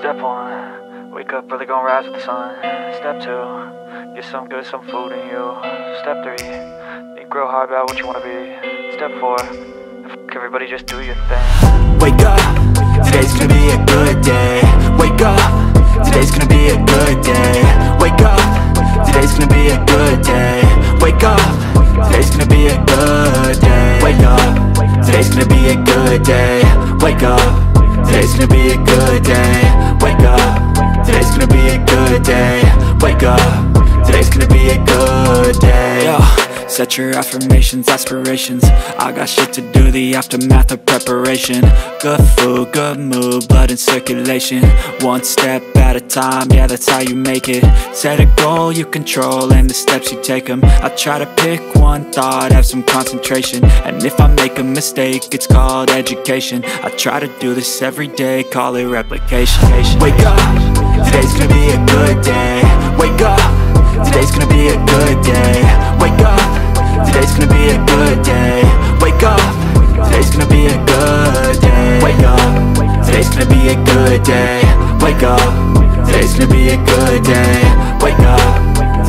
Step 1, wake up early, gonna rise with the sun. Step 2, get some good, some food in you. Step 3, think real hard about what you wanna be. Step 4, fuck everybody, just do your thing. Wake up, today's gonna be a good day. Wake up, today's gonna be a good day. Wake up, today's gonna be a good day. Wake up, today's gonna be a good day. Wake up, today's gonna be a good day. Wake up, today's gonna be a good day. Wake up, today's gonna be a good day. Wake up, today's gonna be a good day. Yo, set your affirmations, aspirations. I got shit to do, the aftermath of preparation. Good food, good mood, blood in circulation. One step at a time, yeah, that's how you make it. Set a goal you control and the steps you take them. I try to pick one thought, have some concentration. And if I make a mistake, it's called education. I try to do this every day, call it replication. Wake up, today's gonna be a good day. Wake up, today's gonna be a good day. Wake up, today's gonna be a good day. Wake up, today's gonna be a good day. Wake up, today's gonna be a good day. Wake up, today's gonna be a good day. Wake up,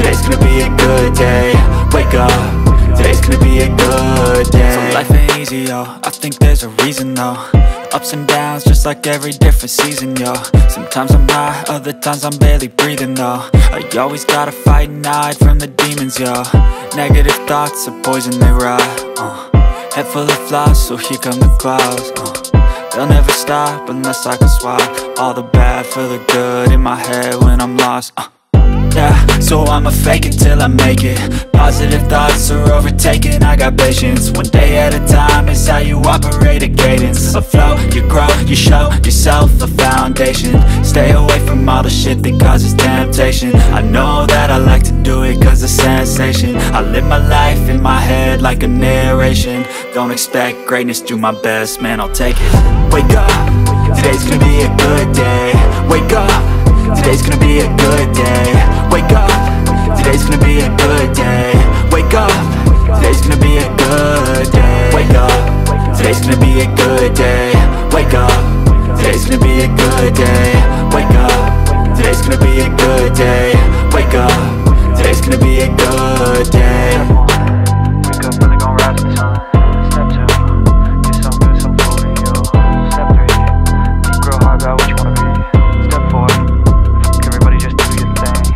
today's gonna be a good day. Wake up, today's gonna be a good day. So life ain't easy, yo, I think there's a reason though. Ups and downs, just like every different season, yo. Sometimes I'm high, other times I'm barely breathing, though. I always gotta fight and hide from the demons, yo. Negative thoughts are poison, they rot. Head full of flies, so here come the clouds. They'll never stop unless I can swap all the bad for the good in my head when I'm lost. Yeah, so I'ma fake it till I make it. Positive thoughts are overtaken, I got patience. One day at a time is how you operate a cadence. A flow, you grow, you show yourself a foundation. Stay away from all the shit that causes temptation. I know that I like to do it cause it's sensation. I live my life in my head like a narration. Don't expect greatness, do my best, man, I'll take it. Wake up, today's gonna be a good day. Wake up, today's gonna be a good day. Wake up, today's gonna be a good day. Wake up, today's gonna be a good day. Wake up, today's gonna be a good day. Wake up, today's gonna be a good day. Wake up, today's gonna be a good day. Wake up, today's gonna be a good day. Wake up early, gonna rise with the sun. Step 2, get some good, some food in you. Step 3, think real hard about what you wanna be. Step 4, fuck everybody, just do your thing.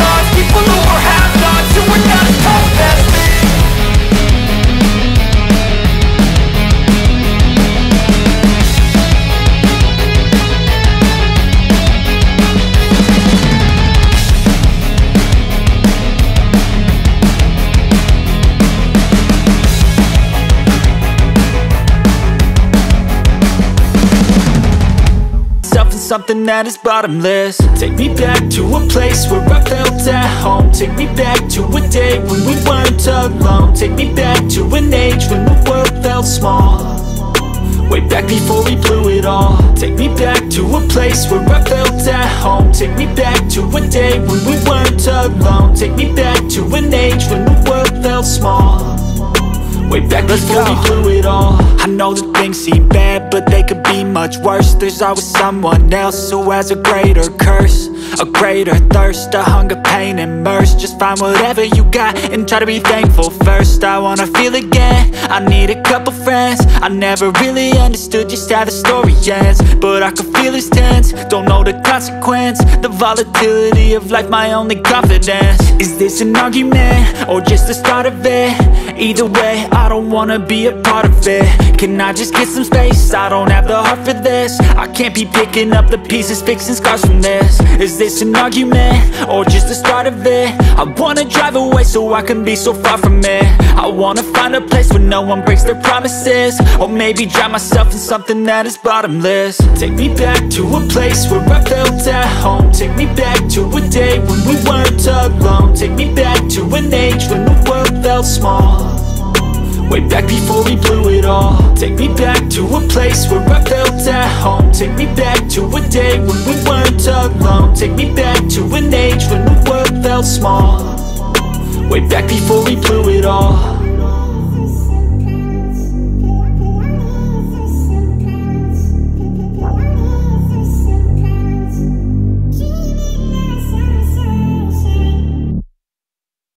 something that is bottomless. Take me back to a place where I felt at home. Take me back to a day when we weren't alone. Take me back to an age when the world felt small, way back before we blew it all. Take me back to a place where I felt at home. Take me back to a day when we weren't alone. Take me back to an age when the world felt small, way back before we blew it all. I know that things seem bad, but they could be much worse. There's always someone else who has a greater curse, a greater thirst, a hunger, pain, and mercy. Just find whatever you got and try to be thankful first. I wanna feel again, I need a couple friends. I never really understood just how the story ends, but I can feel it's tense, don't know the consequence. The volatility of life, my only confidence. Is this an argument, or just the start of it? Either way, I don't wanna be a part of it. Can I just get some space? I don't have the heart for this. I can't be picking up the pieces, fixing scars from this. Is this an argument, or just the start of it? I wanna drive away so I can be so far from it. I wanna find a place where no one breaks their promises, or maybe drown myself in something that is bottomless. Take me back to a place where I felt at home. Take me back to a day when we weren't alone. Take me back to an age when the world felt small, way back before we blew it all. Take me back to a place where I felt at home. Take me back to a day when we weren't alone. Take me back to an age when the world felt small, way back before we blew it all.